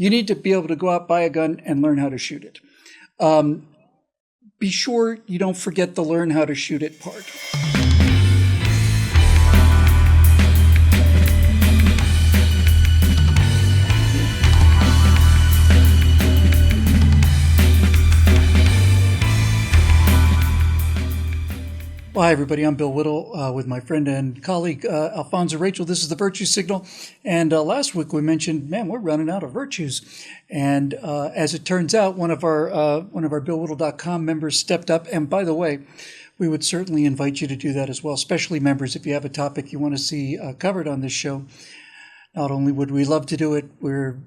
You need to be able to go out, buy a gun, and learn how to shoot it. Be sure you don't forget the learn how to shoot it part. Well, hi, everybody. I'm Bill Whittle with my friend and colleague, Alfonzo Rachel. This is the Virtue Signal. And last week we mentioned, man, we're running out of virtues. And as it turns out, one of our BillWhittle.com members stepped up. And by the way, we would certainly invite you to do that as well, especially members, if you have a topic you want to see covered on this show. Not only would we love to do it, we're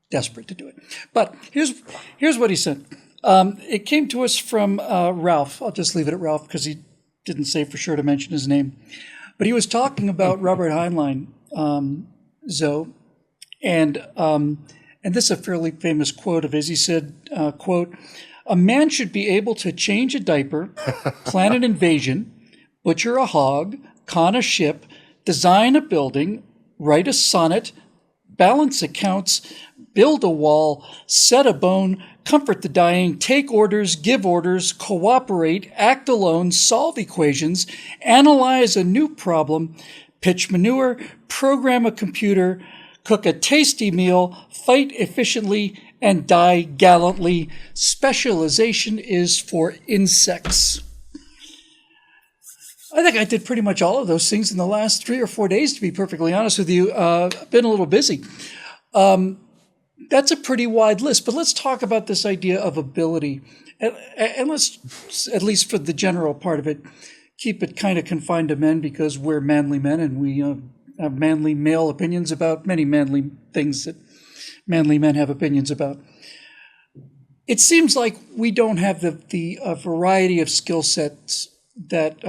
desperate to do it. But here's what he sent. It came to us from Ralph. I'll just leave it at Ralph because he didn't say for sure to mention his name. But he was talking about Robert Heinlein, Zoe, and this is a fairly famous quote of his. He said, quote, "A man should be able to change a diaper, plan an invasion, butcher a hog, con a ship, design a building, write a sonnet, balance accounts, build a wall, set a bone, comfort the dying, take orders, give orders, cooperate, act alone, solve equations, analyze a new problem, pitch manure, program a computer, cook a tasty meal, fight efficiently, and die gallantly. Specialization is for insects." I think I did pretty much all of those things in the last 3 or 4 days, to be perfectly honest with you. I've been a little busy. That's a pretty wide list, but let's talk about this idea of ability. And let's, at least for the general part of it, keep it kind of confined to men because we're manly men and we have manly male opinions about many manly things that manly men have opinions about. It seems like we don't have the variety of skill sets that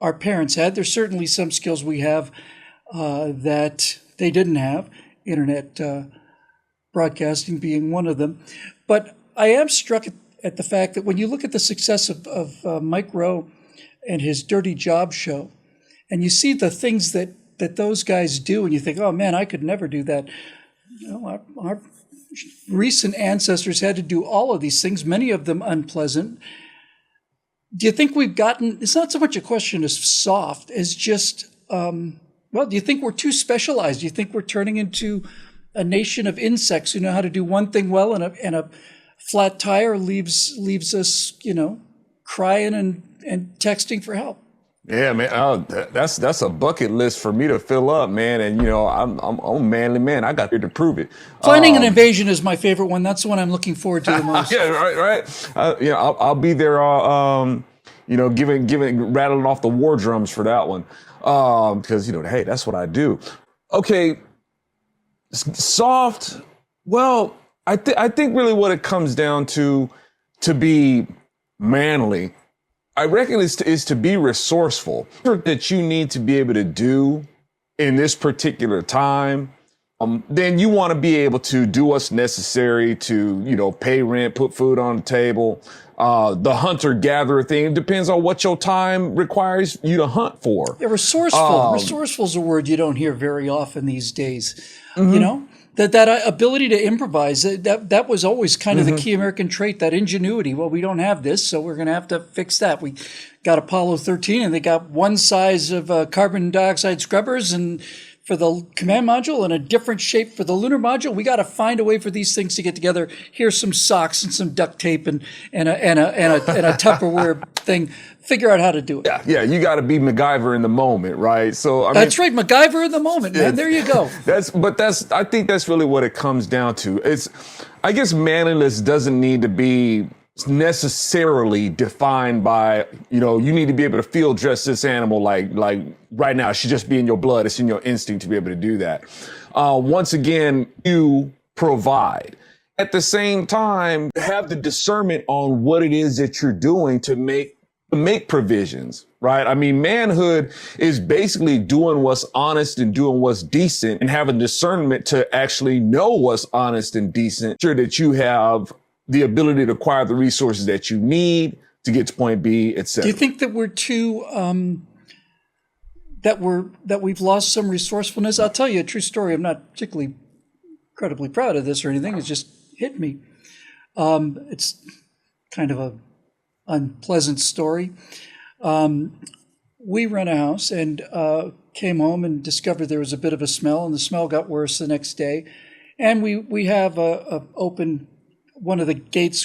our parents had. There's certainly some skills we have that they didn't have, internet broadcasting being one of them. But I am struck at the fact that when you look at the success of Mike Rowe and his Dirty Job show, and you see the things that those guys do, and you think, oh man, I could never do that. You know, our recent ancestors had to do all of these things, many of them unpleasant. Do you think we've gotten, it's not so much a question of soft as just, do you think we're too specialized? Do you think we're turning into a nation of insects who know how to do one thing well, and a flat tire leaves us, crying and texting for help? Yeah, man, that's a bucket list for me to fill up, man. And I'm a manly man. I got here to prove it. Planning an invasion is my favorite one. That's the one I'm looking forward to the most. Yeah, right. I'll be there, rattling off the war drums for that one, because hey, that's what I do. Okay. Soft, well, I think really what it comes down to be manly, I reckon is to be resourceful. That you need to be able to do in this particular time, then you want to be able to do what's necessary to, pay rent, put food on the table. The hunter-gatherer thing, it depends on what your time requires you to hunt for. Yeah, resourceful. Resourceful is a word you don't hear very often these days. Mm-hmm. That ability to improvise, that was always kind of the key American trait, that ingenuity. Well, we don't have this, so we're going to have to fix that. We got Apollo 13, and they got one size of carbon dioxide scrubbers and for the command module and a different shape for the lunar module. We got to find a way for these things to get together. Here's some socks and some duct tape and a Tupperware thing. Figure out how to do it. Yeah, you got to be MacGyver in the moment, right? So that's right, MacGyver in the moment, man. There you go. I think that's really what it comes down to. I guess manliness doesn't need to be necessarily defined by, you need to be able to field dress this animal like right now. It should just be in your blood. It's in your instinct to be able to do that. Once again, you provide. At the same time, have the discernment on what it is that you're doing to make provisions, right? I mean, manhood is basically doing what's honest and doing what's decent and having discernment to actually know what's honest and decent. Sure that you have the ability to acquire the resources that you need to get to point B, et cetera. Do you think that we're too, that we've lost some resourcefulness? I'll tell you a true story. I'm not particularly incredibly proud of this or anything. It just hit me. It's kind of a unpleasant story. We rent a house and came home and discovered there was a bit of a smell, and the smell got worse the next day. And we have a open, one of the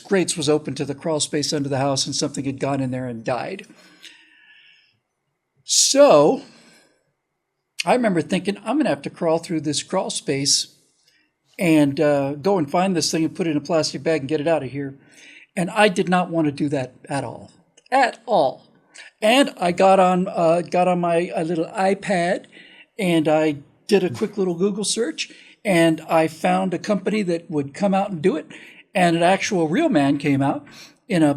grates was open to the crawl space under the house, and something had gone in there and died. So I remember thinking, I'm going to have to crawl through this crawl space and go and find this thing and put it in a plastic bag and get it out of here. And I did not want to do that at all. At all. And I got on my little iPad and I did a quick little Google search, and I found a company that would come out and do it. And an actual real man came out in a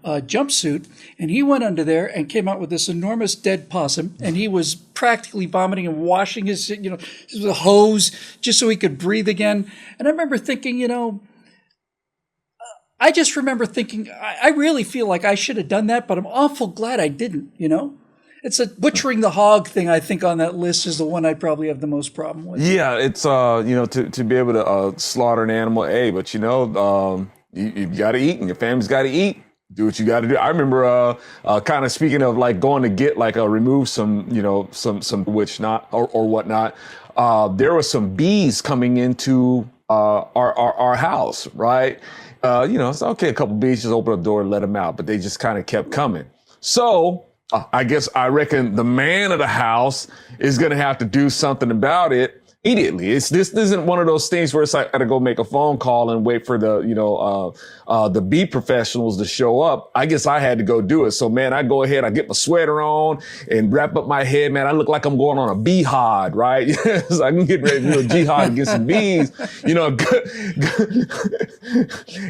jumpsuit, and he went under there and came out with this enormous dead possum, and he was practically vomiting and washing his, with a hose just so he could breathe again. And I remember thinking, I just remember thinking, I really feel like I should have done that, but I'm awful glad I didn't, It's a butchering the hog thing, I think, on that list is the one I'd probably have the most problem with. Yeah, it's, to be able to slaughter an animal, but, you got to eat, and your family's got to eat. Do what you got to do. I remember kind of speaking of like going to get remove some, some which not or whatnot. There were some bees coming into our house, right? It's okay. A couple bees, just open the door and let them out, but they just kind of kept coming. So I reckon the man of the house is going to have to do something about it immediately. This isn't one of those things where it's like I gotta go make a phone call and wait for the bee professionals to show up. I guess I had to go do it. So man, I go ahead, I get my sweater on and wrap up my head. Man, I look like I'm going on a beehide, right? So I can get ready to jihad against some bees,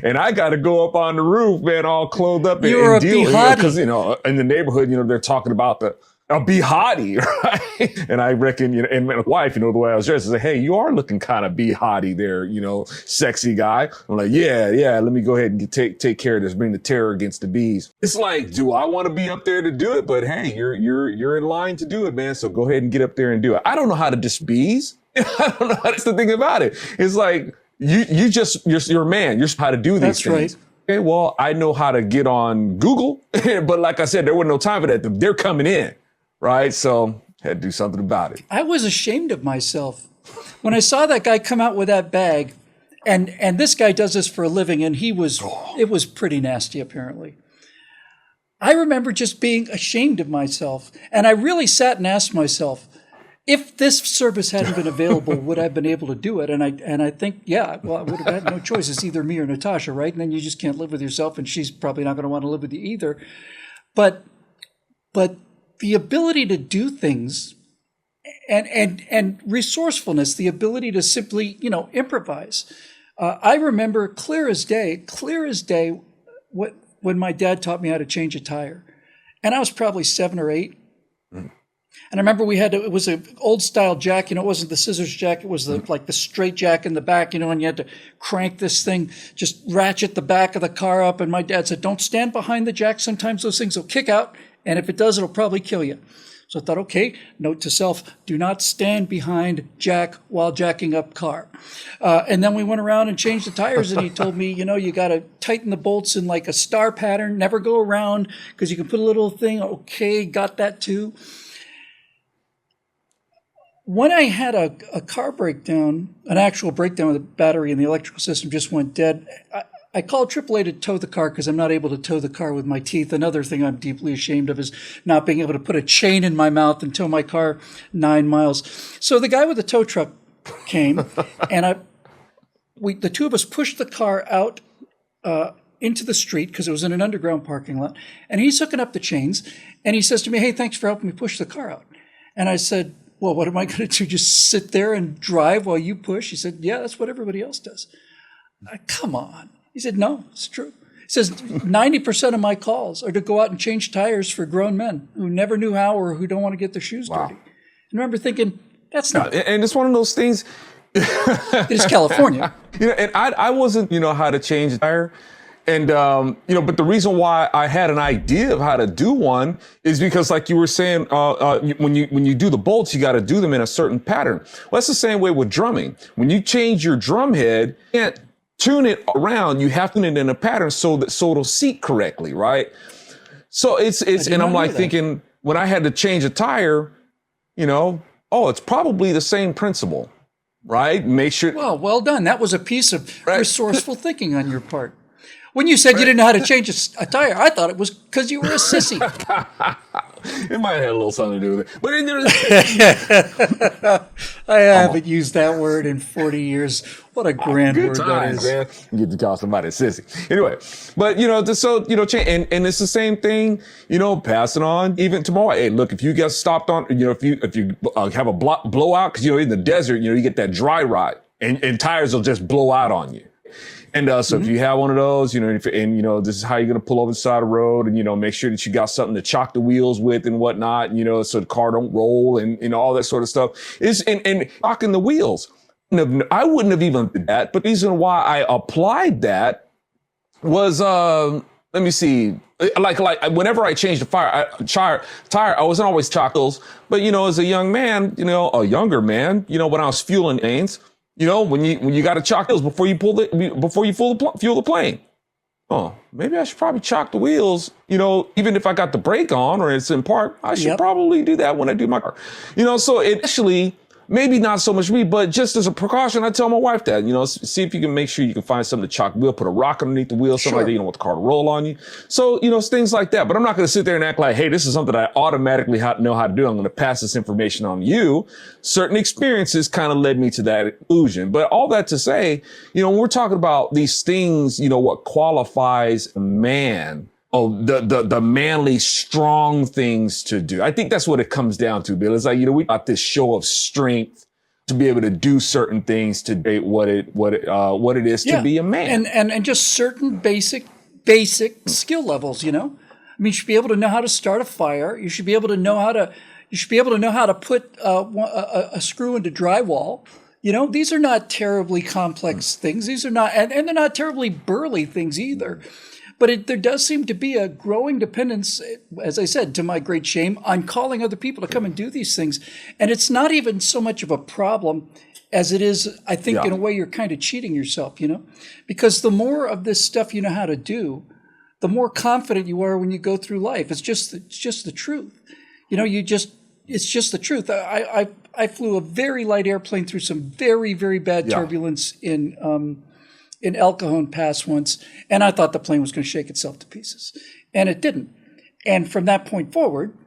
and I got to go up on the roof, man, all clothed up and deal with it because in the neighborhood, they're talking about a beehottie, right? And I reckon, and my wife, the way I was dressed, I said, hey, you are looking kind of beehottie there, sexy guy. I'm like, yeah, let me go ahead and take care of this, bring the terror against the bees. It's like, do I want to be up there to do it? But hey, you're in line to do it, man. So go ahead and get up there and do it. I don't know how to diss bees. I don't know how to think about it. It's like, you're a man. You're how to do these That's things. Right. Okay, well, I know how to get on Google, but like I said, there wasn't no time for that. They're coming in. Right. So had to do something about it. I was ashamed of myself when I saw that guy come out with that bag, and this guy does this for a living, and it was pretty nasty, apparently. I remember just being ashamed of myself. And I really sat and asked myself, if this service hadn't been available, would I have been able to do it? And I think, I would have had no choice. It's either me or Natasha, right? And then you just can't live with yourself, and she's probably not going to want to live with you either. But the ability to do things and resourcefulness, the ability to simply, improvise. I remember clear as day, when my dad taught me how to change a tire. And I was probably 7 or 8. And I remember it was an old style jack, it wasn't the scissors jack, it was the straight jack in the back, and you had to crank this thing, just ratchet the back of the car up. And my dad said, don't stand behind the jack. Sometimes those things will kick out. And if it does, it'll probably kill you. So I thought, okay, note to self, do not stand behind jack while jacking up car. And then we went around and changed the tires, and he told me, you got to tighten the bolts in like a star pattern, never go around because you can put a little thing. Okay, got that too. When I had a car breakdown, an actual breakdown with the battery and the electrical system just went dead, I called AAA to tow the car because I'm not able to tow the car with my teeth. Another thing I'm deeply ashamed of is not being able to put a chain in my mouth and tow my car 9 miles. So the guy with the tow truck came, and the two of us pushed the car out into the street because it was in an underground parking lot. And he's hooking up the chains, and he says to me, hey, thanks for helping me push the car out. And I said, well, what am I going to do? Just sit there and drive while you push? He said, yeah, that's what everybody else does. Come on. He said, no, it's true. He says, 90% of my calls are to go out and change tires for grown men who never knew how or who don't want to get their shoes dirty. And I remember thinking, that's not. And it's one of those things. It is California. And I wasn't, how to change a tire. And, but the reason why I had an idea of how to do one is because, like you were saying, when you do the bolts, you got to do them in a certain pattern. Well, that's the same way with drumming. When you change your drum head, you can't tune it around. You have to tune it in a pattern so it'll seat correctly, right? So and I'm like thinking, when I had to change a tire, it's probably the same principle, right? Make sure. Well done. That was a piece of resourceful thinking on your part. When you said you didn't know how to change a tire, I thought it was because you were a sissy. It might have had a little something to do with it. But I haven't used that word in 40 years. What a grand word times, that is. Man. You get to call somebody a sissy. Anyway, but, change. And it's the same thing, pass it on even tomorrow. Hey, look, if you get stopped on, if you have a blowout, because, in the desert, you get that dry rot and tires will just blow out on you. And so if you have one of those, this is how you're going to pull over the side of the road and, make sure that you got something to chock the wheels with and whatnot, so the car don't roll and all that sort of stuff and locking the wheels. I wouldn't have even did that. But the reason why I applied that was, let me see, like whenever I changed the tire, I wasn't always chock wheels. But, as a young man, a younger man, when I was fueling lanes, when you got to chock wheels before you fuel the plane. Oh, maybe I should probably chock the wheels, even if I got the brake on or it's in park, I should probably do that when I do my car. So it actually, maybe not so much me, but just as a precaution, I tell my wife that, see if you can make sure you can find something to chock the wheel, put a rock underneath the wheel, something like that, you don't want the car to roll on you. So, things like that. But I'm not going to sit there and act like, hey, this is something I automatically know how to do. I'm going to pass this information on to you. Certain experiences kind of led me to that conclusion. But all that to say, when we're talking about these things, what qualifies a man, the manly, strong things to do. I think that's what it comes down to, Bill. It's like, we got this show of strength to be able to do certain things to date what it is to be a man. And just certain basic skill levels, I mean, you should be able to know how to start a fire. You should be able to know how to put a screw into drywall. These are not terribly complex things. These are not, and they're not terribly burly things either. But there does seem to be a growing dependence, as I said, to my great shame, on calling other people to come and do these things. And it's not even so much of a problem as it is, I think, in a way, you're kind of cheating yourself, because the more of this stuff you know how to do, the more confident you are when you go through life. It's just the truth. It's just the truth. I flew a very light airplane through some very, very bad turbulence in El Cajon Pass once, and I thought the plane was going to shake itself to pieces, and it didn't. And from that point forward,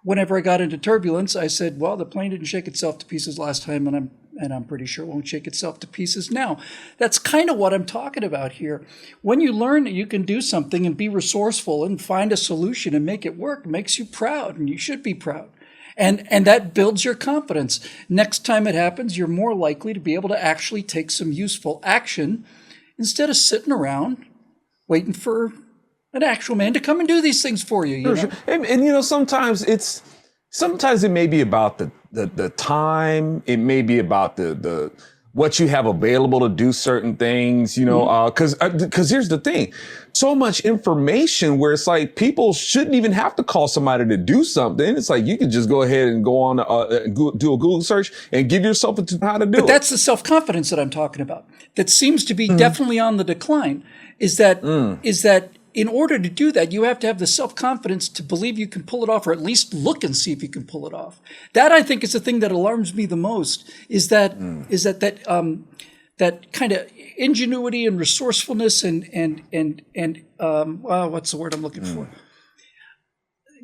whenever I got into turbulence, I said, well, the plane didn't shake itself to pieces last time, and I'm pretty sure it won't shake itself to pieces now. That's kind of what I'm talking about here. When you learn that you can do something and be resourceful and find a solution and make it work, it makes you proud, and you should be proud. And that builds your confidence. Next time it happens, you're more likely to be able to actually take some useful action instead of sitting around waiting for an actual man to come and do these things for you. Sure. And sometimes it may be about the time. It may be about the what you have available to do certain things, because here's the thing. So much information where it's like people shouldn't even have to call somebody to do something. It's like you can just go ahead and go on, do a Google search and give yourself how to do it. But that's the self-confidence that I'm talking about. That seems to be definitely on the decline. Is that in order to do that, you have to have the self-confidence to believe you can pull it off, or at least look and see if you can pull it off. That, I think, is the thing that alarms me the most, is that kind of ingenuity and resourcefulness and what's the word I'm looking for?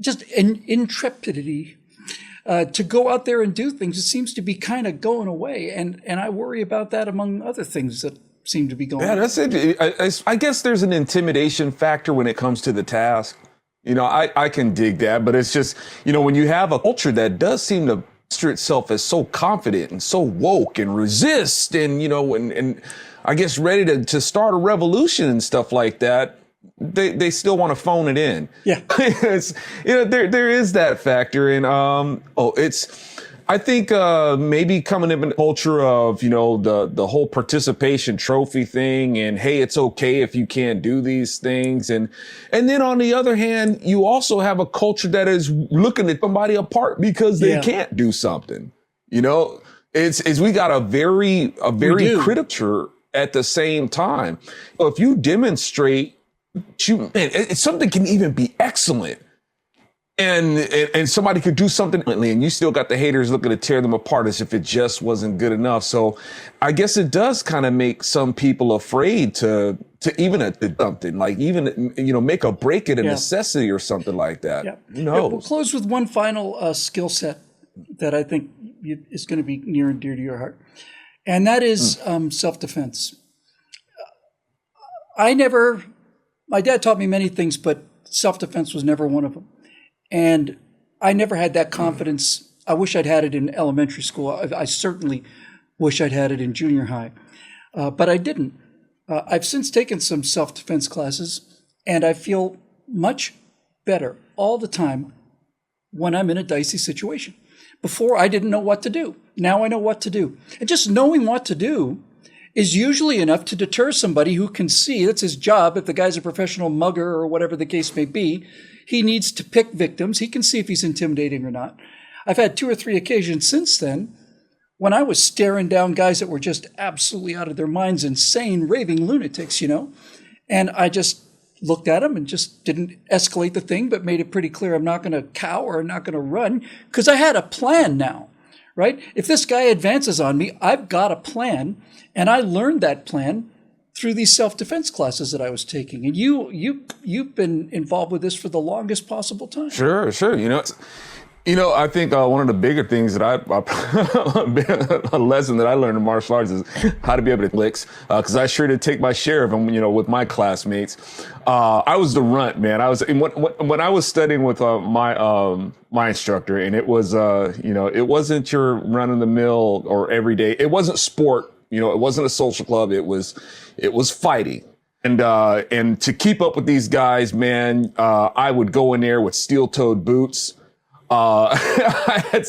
Just intrepidity to go out there and do things. It seems to be kind of going away, and I worry about that among other things that seem to be going on. Yeah, that's it. I guess there's an intimidation factor when it comes to the task. I can dig that, but it's just, when you have a culture that does seem to posture itself as so confident and so woke and resist and, and I guess ready to start a revolution and stuff like that, they still want to phone it in. Yeah. There is that factor. And, I think maybe coming in a culture of, the whole participation trophy thing and, hey, it's okay if you can't do these things. And then on the other hand, you also have a culture that is looking at somebody apart because they can't do something. We got a very critical at the same time. If you demonstrate, something can even be excellent. And somebody could do something differently, and you still got the haters looking to tear them apart as if it just wasn't good enough. So I guess it does kind of make some people afraid to even attempt something, like even, make a break it a necessity or something like that. Yeah. Who knows? We'll close with one final skill set that I think is going to be near and dear to your heart. And that is self-defense. My dad taught me many things, but self-defense was never one of them. And I never had that confidence. I wish I'd had it in elementary school. I certainly wish I'd had it in junior high, but I didn't. I've since taken some self-defense classes, and I feel much better all the time when I'm in a dicey situation. Before, I didn't know what to do. Now I know what to do. And just knowing what to do is usually enough to deter somebody who can see, that's his job, if the guy's a professional mugger or whatever the case may be, he needs to pick victims. He can see if he's intimidating or not. I've had 2 or 3 occasions since then when I was staring down guys that were just absolutely out of their minds, insane, raving lunatics, and I just looked at them and just didn't escalate the thing, but made it pretty clear I'm not going to cower, I'm not going to run, because I had a plan now, right? If this guy advances on me, I've got a plan, and I learned that plan through these self-defense classes that I was taking. And you've been involved with this for the longest possible time. Sure. I think one of the bigger things that a lesson that I learned in martial arts is how to be able to licks, because I sure did take my share of them, with my classmates. I was the runt, man. When I was studying with my instructor, and it was, it wasn't your run-of-the-mill or everyday. It wasn't sport. It wasn't a social club. It was fighting. And to keep up with these guys, man, I would go in there with steel-toed boots. I had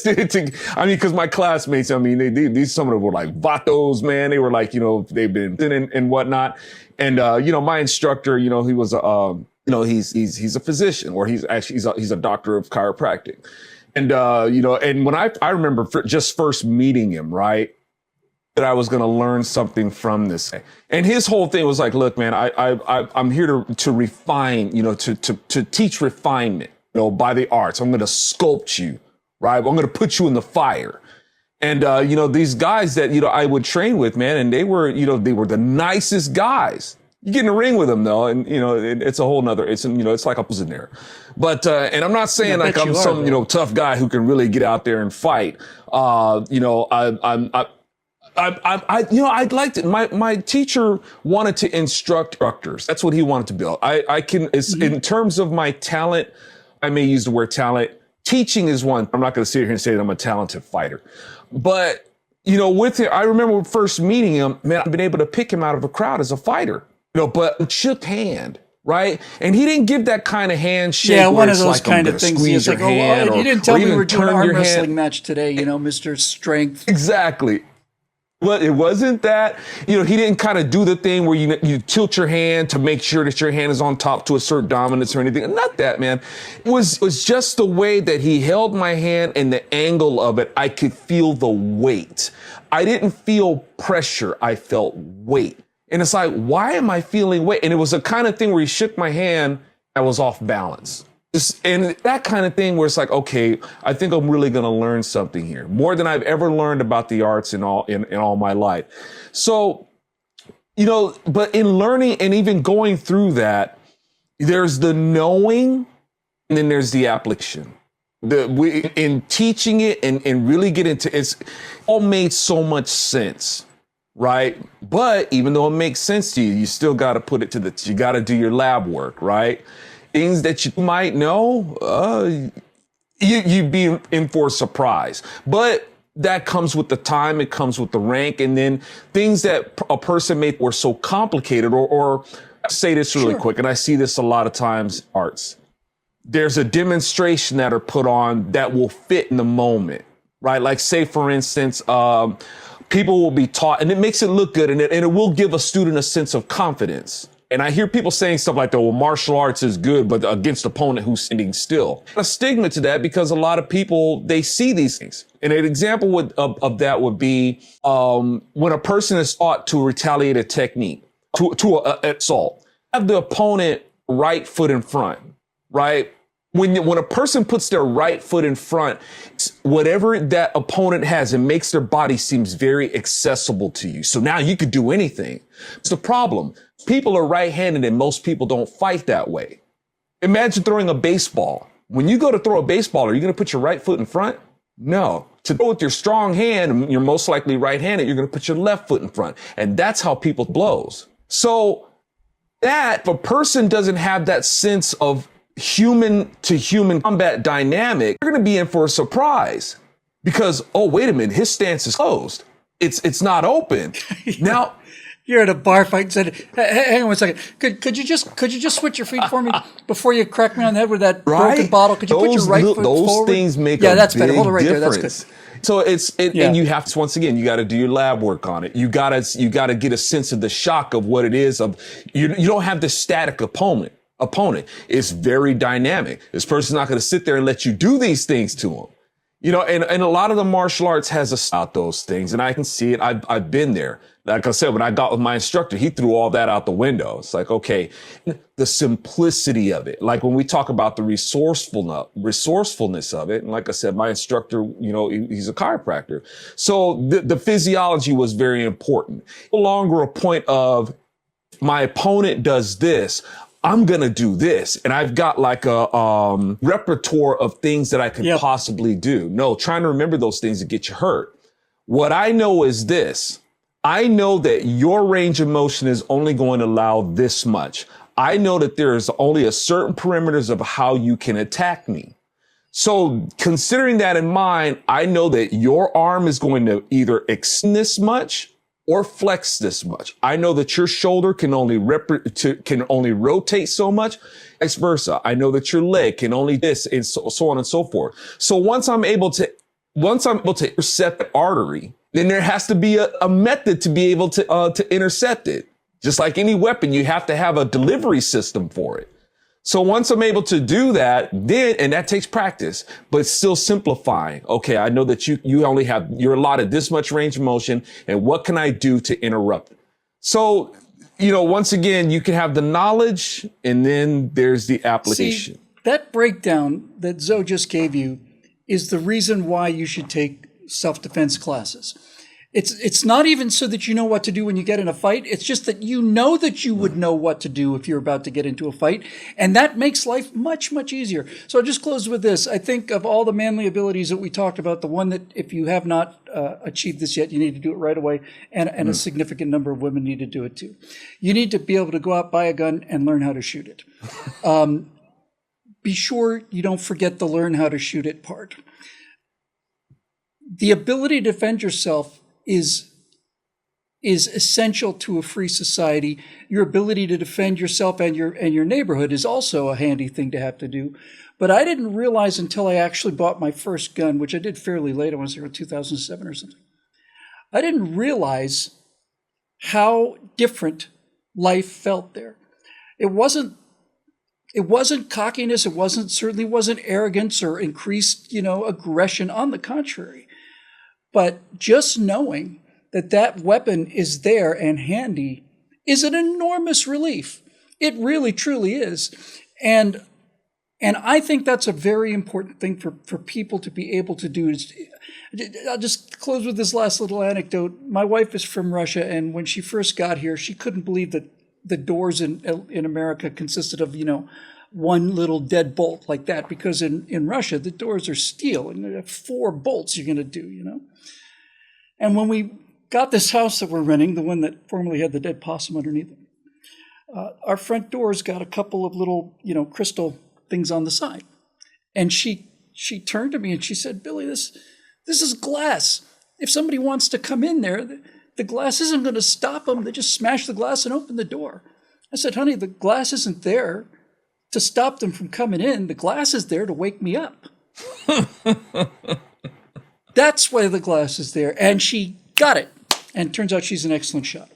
because my classmates, these some of them were like vatos, man. They were like, they've been and whatnot. And, my instructor, he was, he's a physician, or he's a doctor of chiropractic. And, and when I remember just first meeting him, right, that I was going to learn something from this. And his whole thing was like, look, man, I'm here to refine, to teach refinement, by the arts. I'm going to sculpt you, right? I'm going to put you in the fire. And, these guys that, I would train with, man, and they were the nicest guys. You get in the ring with them though, and, it's a whole nother, it's like a in there. But, and I'm not saying like I'm some, tough guy who can really get out there and fight. I'd like to, my teacher wanted to instructors. That's what he wanted to build. In terms of my talent, I may use the word talent. Teaching is one. I'm not going to sit here and say that I'm a talented fighter, but with him, I remember first meeting him, man, I've been able to pick him out of a crowd as a fighter, but shook hand. Right. And he didn't give that kind of handshake. Yeah, one of those like kind of things. Squeeze your like, hand, you didn't tell me we were doing an arm wrestling hand. match today, Mr. Strength. Exactly. But it wasn't that, he didn't kind of do the thing where you tilt your hand to make sure that your hand is on top to assert dominance or anything. Not that, man. It was just the way that he held my hand and the angle of it. I could feel the weight. I didn't feel pressure. I felt weight. And it's like, why am I feeling weight? And it was a kind of thing where he shook my hand. I was off balance. And that kind of thing where it's like, okay, I think I'm really going to learn something here, more than I've ever learned about the arts in all my life. So, but in learning and even going through that, there's the knowing and then there's the application. In teaching it and really get into it's all made so much sense. Right. But even though it makes sense to you, you still got to put it you got to do your lab work. Right. Things that you might know, you'd be in for a surprise. But that comes with the time, it comes with the rank, and then things that a person made were so complicated, or say this really quick, and I see this a lot of times, arts. There's a demonstration that are put on that will fit in the moment. right? Like say, for instance, people will be taught, and it makes it look good, and it will give a student a sense of confidence. And I hear people saying stuff like, well, martial arts is good, but against an opponent who's standing still. A stigma to that because a lot of people, they see these things. And an example of that would be when a person is taught to retaliate a technique, to assault, have the opponent right foot in front, right? When a person puts their right foot in front, whatever that opponent has, it makes their body seems very accessible to you. So now you could do anything. It's the problem. People are right-handed and most people don't fight that way. Imagine throwing a baseball. When you go to throw a baseball, are you going to put your right foot in front? No. To throw with your strong hand, you're most likely right-handed, you're going to put your left foot in front. And that's how people blows. So that if a person doesn't have that sense of human to human combat dynamic, you're going to be in for a surprise because, oh, wait a minute, his stance is closed. It's not open. Now, you're at a bar fight and said, hey, hang on one second. Could you just switch your feet for me before you crack me on the head with that broken bottle? Could you put your right foot forward? Those things make that's a better. big Hold it right difference. there. That's good. So and you have to, once again, you got to do your lab work on it. You got to get a sense of the shock of what it is of, you don't have the static opponent. It's very dynamic. This person's not going to sit there and let you do these things to them. You know, and a lot of the martial arts has about those things, and I can see it. I've been there. Like I said, when I got with my instructor, he threw all that out the window. It's like, okay, the simplicity of it. Like when we talk about the resourcefulness of it. And like I said, my instructor, you know, he's a chiropractor. So the physiology was very important. No longer a point of my opponent does this, I'm going to do this. And I've got like a repertoire of things that I could possibly do. No, trying to remember those things to get you hurt. What I know is this. I know that your range of motion is only going to allow this much. I know that there is only a certain parameters of how you can attack me. So considering that in mind, I know that your arm is going to either extend this much or flex this much. I know that your shoulder can only rotate so much, vice versa. I know that your leg can only this, and so on and so forth. So once I'm able to intercept the artery, then there has to be a method to be able to intercept it. Just like any weapon, you have to have a delivery system for it. So once I'm able to do that, and that takes practice, but still simplifying. Okay, I know that you're allotted this much range of motion, and what can I do to interrupt it? So, you know, once again, you can have the knowledge, and then there's the application. See, that breakdown that Zoe just gave you is the reason why you should take self-defense classes. It's not even so that you know what to do when you get in a fight. It's just that you know that you would know what to do if you're about to get into a fight. And that makes life much, much easier. So I'll just close with this. I think of all the manly abilities that we talked about, the one that if you have not achieved this yet, you need to do it right away. And a significant number of women need to do it too. You need to be able to go out, buy a gun, and learn how to shoot it. Be sure you don't forget the learn how to shoot it part. The ability to defend yourself is essential to a free society. Your ability to defend yourself and your neighborhood is also a handy thing to have to do. But I didn't realize until I actually bought my first gun, which I did fairly late, I want to say around 2007 or something. I didn't realize how different life felt there. It wasn't cockiness. It certainly wasn't arrogance or increased, aggression. On the contrary. But just knowing that weapon is there and handy is an enormous relief. It really, truly is. And I think that's a very important thing for people to be able to do. I'll just close with this last little anecdote. My wife is from Russia, and when she first got here, she couldn't believe that the doors in America consisted of, one little dead bolt like that, because in Russia, the doors are steel, and there are 4 bolts you're going to do, And when we got this house that we're renting, the one that formerly had the dead possum underneath it, our front door's got a couple of little, crystal things on the side. And she turned to me and she said, "Billy, this is glass. If somebody wants to come in there, the glass isn't going to stop them. They just smash the glass and open the door." I said, "Honey, the glass isn't there to stop them from coming in. The glass is there to wake me up." That's why the glass is there. And she got it. And turns out she's an excellent shot.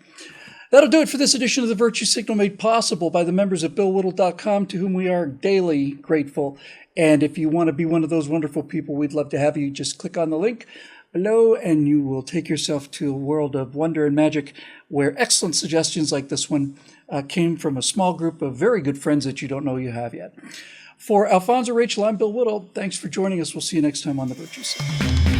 That'll do it for this edition of the Virtue Signal, made possible by the members of BillWhittle.com, to whom we are daily grateful. And if you want to be one of those wonderful people, we'd love to have you. Just click on the link below and you will take yourself to a world of wonder and magic where excellent suggestions like this one came from a small group of very good friends that you don't know you have yet. For Alfonzo Rachel, I'm Bill Whittle. Thanks for joining us. We'll see you next time on the Virtue Signal.